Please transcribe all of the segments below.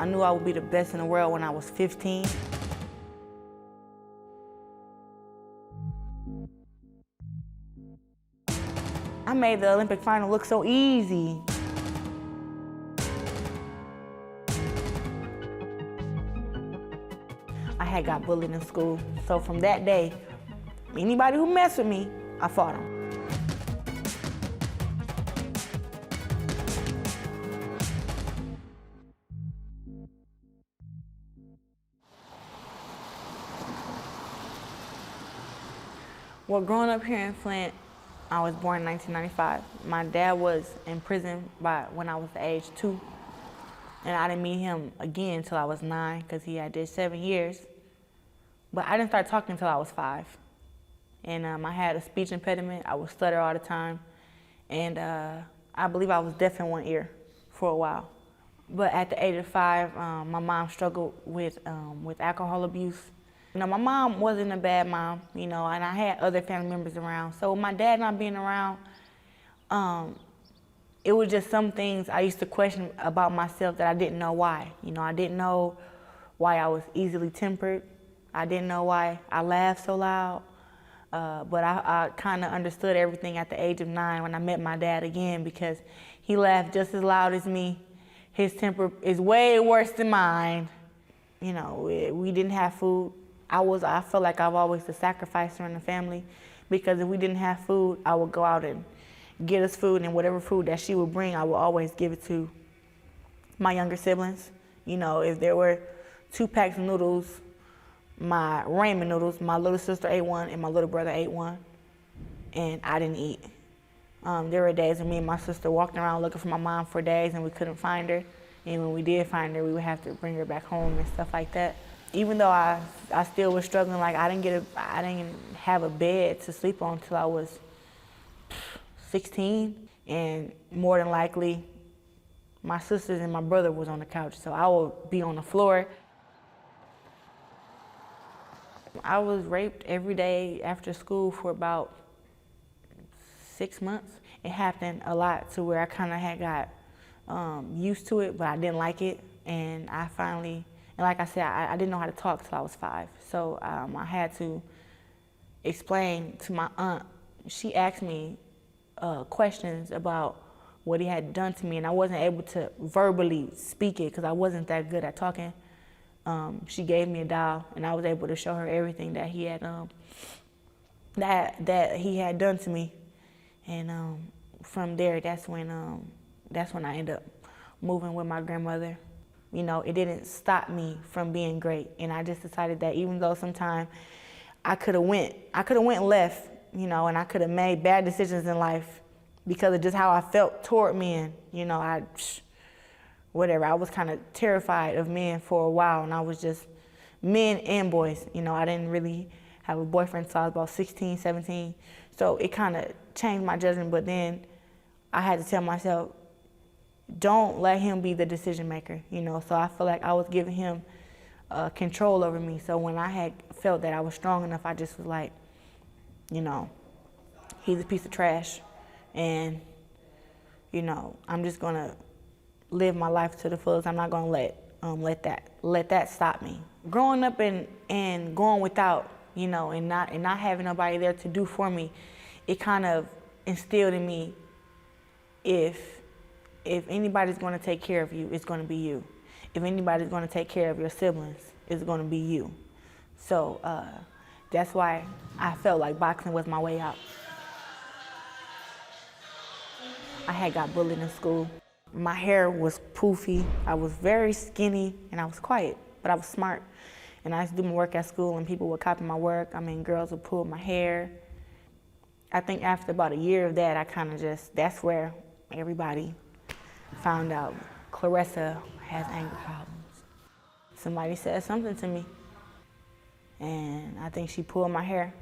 I knew I would be the best in the world when I was 15. I made the Olympic final look so easy. I had got bullied in school, so from that day, anybody who messed with me, I fought them. Well, growing up here in Flint, I was born in 1995. My dad was in prison when I was age 2. And I didn't meet him again until I was 9 because he had did 7 years. But I didn't start talking until I was 5. And I had a speech impediment. I would stutter all the time. And I believe I was deaf in one ear for a while. But at the age of 5, my mom struggled with alcohol abuse. You know, my mom wasn't a bad mom, you know, and I had other family members around. So with my dad not being around, it was just some things I used to question about myself that I didn't know why. You know, I didn't know why I was easily tempered. I didn't know why I laughed so loud. But I kind of understood everything at the age of 9 when I met my dad again, because he laughed just as loud as me. His temper is way worse than mine. You know, we didn't have food. I felt like I was always the sacrificer in the family, because if we didn't have food, I would go out and get us food, and whatever food that she would bring, I would always give it to my younger siblings. You know, if there were 2 packs of noodles, my ramen noodles, my little sister ate one and my little brother ate one, and I didn't eat. There were days when me and my sister walked around looking for my mom for days and we couldn't find her. And when we did find her, we would have to bring her back home and stuff like that. Even though I still was struggling, like I didn't have a bed to sleep on until I was 16, and more than likely, my sisters and my brother was on the couch, so I would be on the floor. I was raped every day after school for about 6 months. It happened a lot to where I kind of had got used to it, but I didn't like it, and I finally. And like I said, I didn't know how to talk till I was 5. So I had to explain to my aunt. She asked me questions about what he had done to me, and I wasn't able to verbally speak it because I wasn't that good at talking. She gave me a doll, and I was able to show her everything that he had that he had done to me. And from there, that's when I ended up moving with my grandmother. You know, it didn't stop me from being great. And I just decided that even though sometimes I could have went left, you know, and I could have made bad decisions in life because of just how I felt toward men. You know, whatever. I was kind of terrified of men for a while, and I was just men and boys. You know, I didn't really have a boyfriend until I was about 16, 17. So it kind of changed my judgment, but then I had to tell myself, don't let him be the decision maker, you know. So I feel like I was giving him control over me. So when I had felt that I was strong enough, I just was like, you know, he's a piece of trash, and you know, I'm just gonna live my life to the fullest. I'm not gonna let that stop me. Growing up and going without, you know, and not having nobody there to do for me, it kind of instilled in me, if anybody's going to take care of you, it's going to be you. If anybody's going to take care of your siblings, it's going to be you. So that's why I felt like boxing was my way out. I had got bullied in school. My hair was poofy. I was very skinny, and I was quiet, but I was smart. And I used to do my work at school, and people would copy my work. I mean, girls would pull my hair. I think after about a year of that, that's where everybody found out Claressa has anger problems. Somebody said something to me, and I think she pulled my hair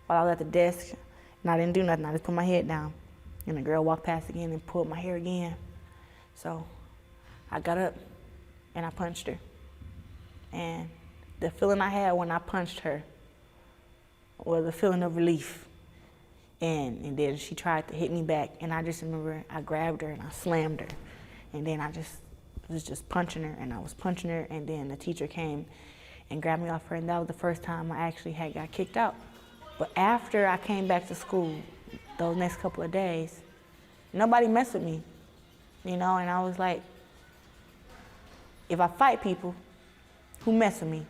while I was at the desk, and I didn't do nothing. I just put my head down, and the girl walked past again and pulled my hair again. So I got up, and I punched her. And the feeling I had when I punched her was a feeling of relief. And then she tried to hit me back, and I just remember I grabbed her and I slammed her. And then I just was just punching her, and I was punching her, and then the teacher came and grabbed me off her, and that was the first time I actually had got kicked out. But after I came back to school, those next couple of days, nobody messed with me, you know, and I was like, if I fight people who mess with me,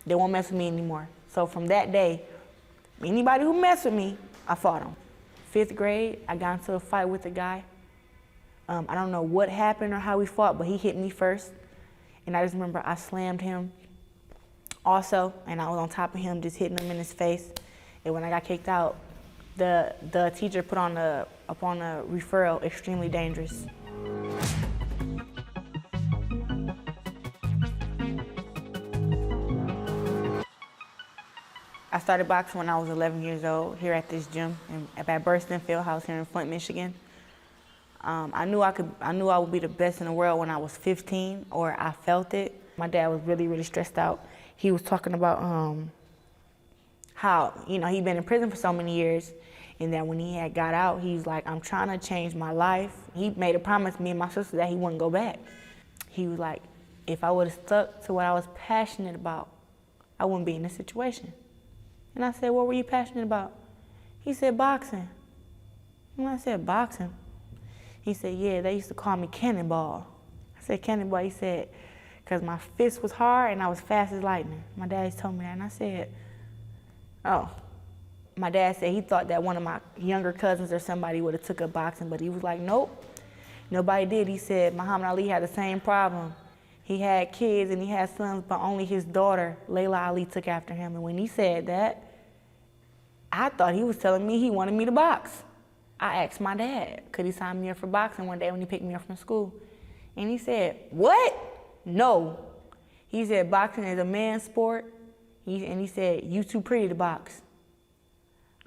they won't mess with me anymore. So from that day, anybody who messed with me, I fought them. 5th grade, I got into a fight with a guy. I don't know what happened or how we fought, but he hit me first. And I just remember I slammed him also, and I was on top of him, just hitting him in his face. And when I got kicked out, the teacher put on a referral, extremely dangerous. I started boxing when I was 11 years old here at this gym at Burston Fieldhouse here in Flint, Michigan. I knew I would be the best in the world when I was 15, or I felt it. My dad was really, really stressed out. He was talking about how, you know, he'd been in prison for so many years, and that when he had got out, he's like, I'm trying to change my life. He made a promise to me and my sister that he wouldn't go back. He was like, if I would have stuck to what I was passionate about, I wouldn't be in this situation. And I said, what were you passionate about? He said, boxing. And I said, boxing? He said, yeah, they used to call me Cannonball. I said, Cannonball? He said, because my fist was hard and I was fast as lightning. My dad told me that, and I said, oh. My dad said he thought that one of my younger cousins or somebody would have took up boxing, but he was like, nope, nobody did. He said Muhammad Ali had the same problem. He had kids and he had sons, but only his daughter, Layla Ali, took after him. And when he said that, I thought he was telling me he wanted me to box. I asked my dad, could he sign me up for boxing one day when he picked me up from school? And he said, what? No. He said, boxing is a man's sport. And he said, you too pretty to box.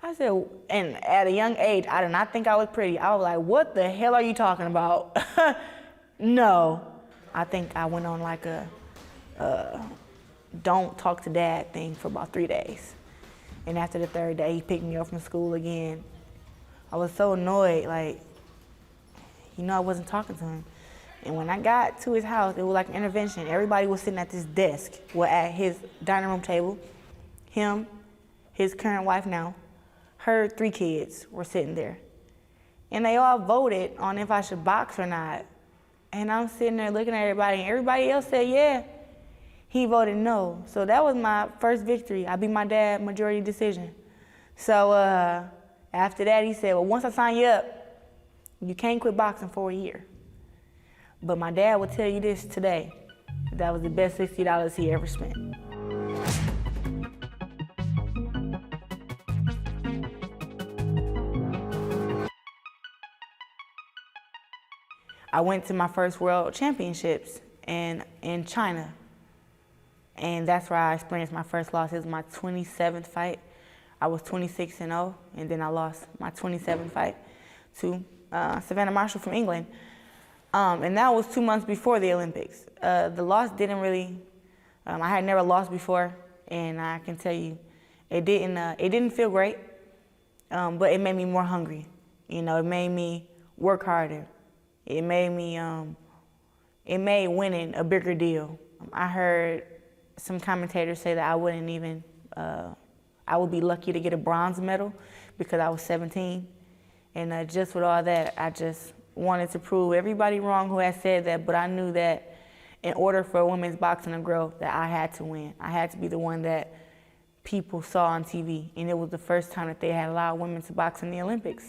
I said, and at a young age, I did not think I was pretty. I was like, what the hell are you talking about? No. I think I went on like a don't talk to dad thing for about 3 days. And after the 3rd day, he picked me up from school again. I was so annoyed, like, you know, I wasn't talking to him. And when I got to his house, it was like an intervention. Everybody was sitting at this desk, well, at his dining room table. Him, his current wife now, her 3 kids were sitting there. And they all voted on if I should box or not. And I'm sitting there looking at everybody, and everybody else said yeah. He voted no. So that was my first victory. I beat my dad majority decision. So after that, he said, well, once I sign you up, you can't quit boxing for a year. But my dad will tell you this today, that was the best $60 he ever spent. I went to my first world championships in China. And that's where I experienced my first loss. It was my 27th fight. I was 26-0, and then I lost my 27th fight to Savannah Marshall from England. And that was 2 months before the Olympics. The loss didn't really, I had never lost before, and I can tell you, it didn't feel great, but it made me more hungry. You know, it made me work harder. It made winning a bigger deal. I heard some commentators say that I wouldn't even, I would be lucky to get a bronze medal because I was 17. And just with all that, I just wanted to prove everybody wrong who had said that, but I knew that in order for women's boxing to grow, that I had to win. I had to be the one that people saw on TV, and it was the first time that they had allowed women to box in the Olympics.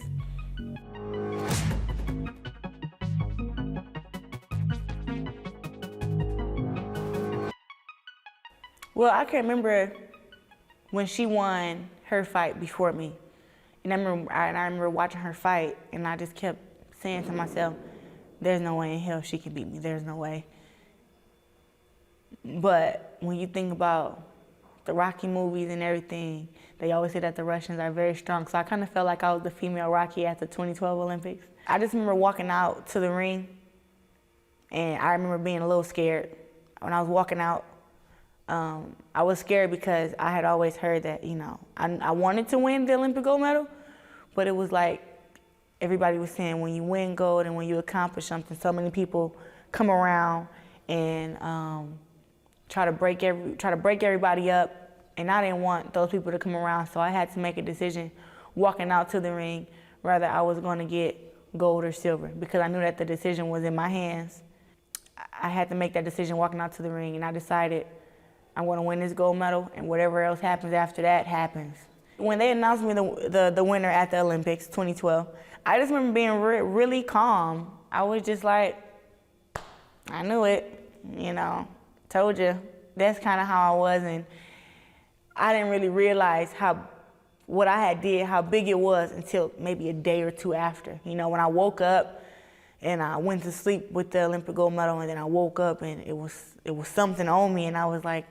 Well, I can remember when she won her fight before me. And I remember watching her fight, and I just kept saying to myself, there's no way in hell she can beat me, there's no way. But when you think about the Rocky movies and everything, they always say that the Russians are very strong. So I kind of felt like I was the female Rocky at the 2012 Olympics. I just remember walking out to the ring, and I remember being a little scared. When I was walking out, I was scared because I had always heard that, you know, I wanted to win the Olympic gold medal, but it was like everybody was saying when you win gold and when you accomplish something, so many people come around and try to break everybody up. And I didn't want those people to come around, so I had to make a decision walking out to the ring, whether I was going to get gold or silver, because I knew that the decision was in my hands. I had to make that decision walking out to the ring, and I decided I'm going to win this gold medal, and whatever else happens after that happens. When they announced me the winner at the Olympics 2012, I just remember being really calm. I was just like, I knew it, you know, told you. That's kind of how I was, and I didn't really realize what I had did, how big it was, until maybe a day or two after. You know, when I woke up and I went to sleep with the Olympic gold medal, and then I woke up and it was something on me, and I was like,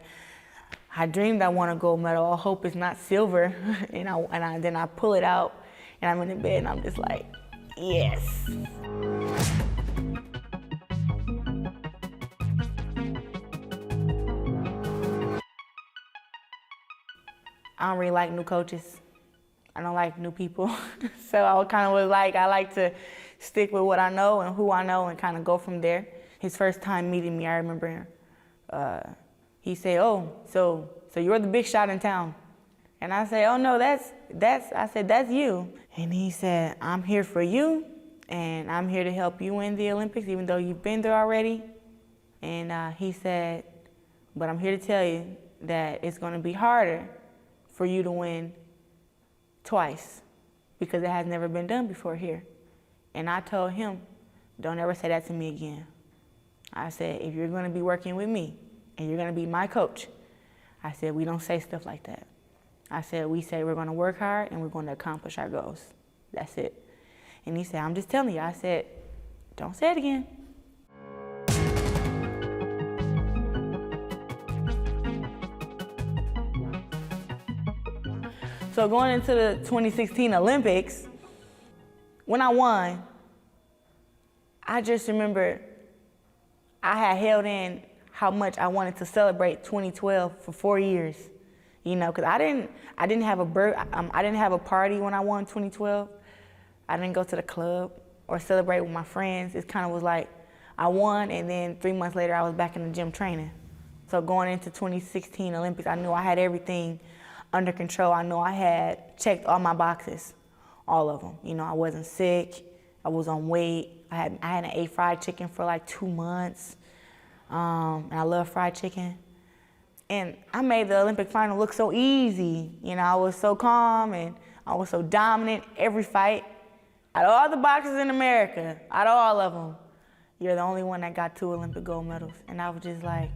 I dreamed I won a gold medal. I hope it's not silver. and then I pull it out, and I'm in the bed, and I'm just like, yes. I don't really like new coaches. I don't like new people. So I kind of was like, I like to stick with what I know and who I know and kind of go from there. His first time meeting me, I remember he said, oh, so you're the big shot in town. And I said, oh no, that's you. And he said, I'm here for you, and I'm here to help you win the Olympics, even though you've been there already. And he said, but I'm here to tell you that it's gonna be harder for you to win twice, because it has never been done before here. And I told him, don't ever say that to me again. I said, if you're gonna be working with me and you're gonna be my coach, I said, we don't say stuff like that. I said, we say we're gonna work hard and we're gonna accomplish our goals. That's it. And he said, I'm just telling you. I said, don't say it again. So going into the 2016 Olympics, when I won, I just remember I had held in how much I wanted to celebrate 2012 for 4 years, you know, because I didn't have a party when I won 2012. I didn't go to the club or celebrate with my friends. It kind of was like I won, and then 3 months later I was back in the gym training. So going into 2016 Olympics, I knew I had everything under control. I know I had checked all my boxes, all of them. You know, I wasn't sick, I was on weight, I hadn't ate fried chicken for like 2 months, and I love fried chicken. And I made the Olympic final look so easy. You know, I was so calm and I was so dominant every fight. Out of all the boxers in America, out of all of them, you're the only one that got 2 Olympic gold medals. And I was just like,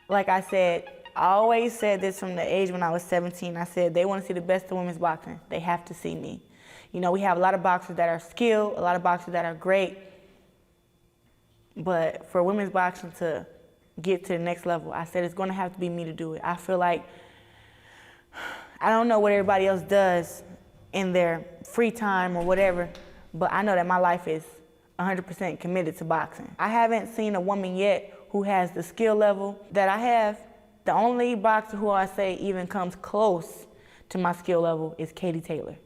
like I said, I always said this from the age when I was 17. I said, they want to see the best of women's boxing. They have to see me. You know, we have a lot of boxers that are skilled, a lot of boxers that are great. But for women's boxing to get to the next level, I said it's going to have to be me to do it. I feel like, I don't know what everybody else does in their free time or whatever, but I know that my life is 100% committed to boxing. I haven't seen a woman yet who has the skill level that I have. The only boxer who I say even comes close to my skill level is Katie Taylor.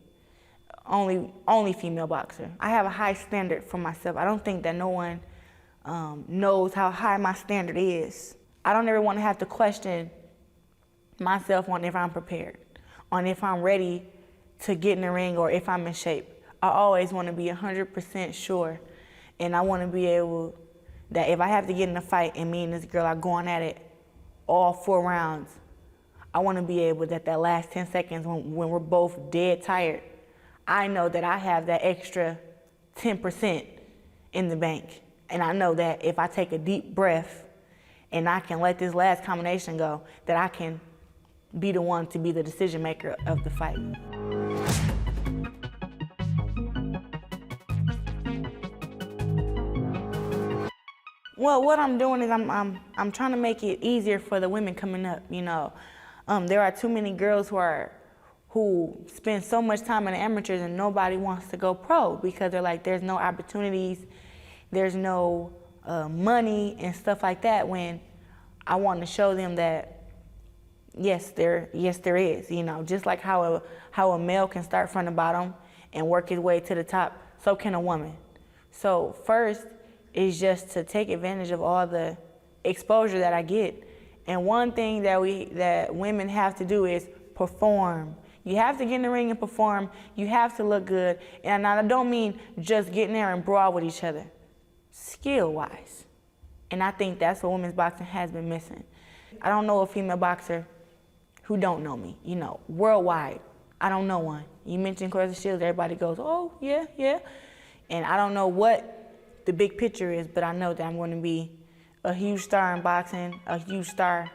Only female boxer. I have a high standard for myself. I don't think that no one knows how high my standard is. I don't ever want to have to question myself on if I'm prepared, on if I'm ready to get in the ring or if I'm in shape. I always want to be 100% sure, and I want to be able that if I have to get in a fight and me and this girl are going at it all 4 rounds, I want to be able that last 10 seconds when we're both dead tired, I know that I have that extra 10% in the bank. And I know that if I take a deep breath and I can let this last combination go, that I can be the one to be the decision maker of the fight. Well, what I'm doing is I'm trying to make it easier for the women coming up. You know, there are too many girls who spend so much time in the amateurs and nobody wants to go pro because they're like, there's no opportunities, there's no money and stuff like that. When I want to show them that Yes, there is. You know, just like how a male can start from the bottom and work his way to the top, so can a woman. So first is just to take advantage of all the exposure that I get. And one thing that women have to do is perform. You have to get in the ring and perform. You have to look good. And I don't mean just getting there and brawl with each other, skill-wise. And I think that's what women's boxing has been missing. I don't know a female boxer who don't know me, you know, worldwide. I don't know one. You mentioned Claressa Shields, everybody goes, oh, yeah, yeah. And I don't know what the big picture is, but I know that I'm going to be a huge star in boxing, a huge star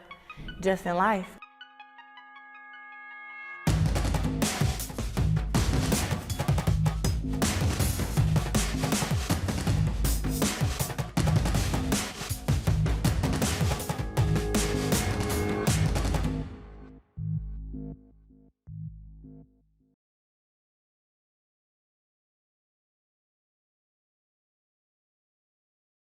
just in life.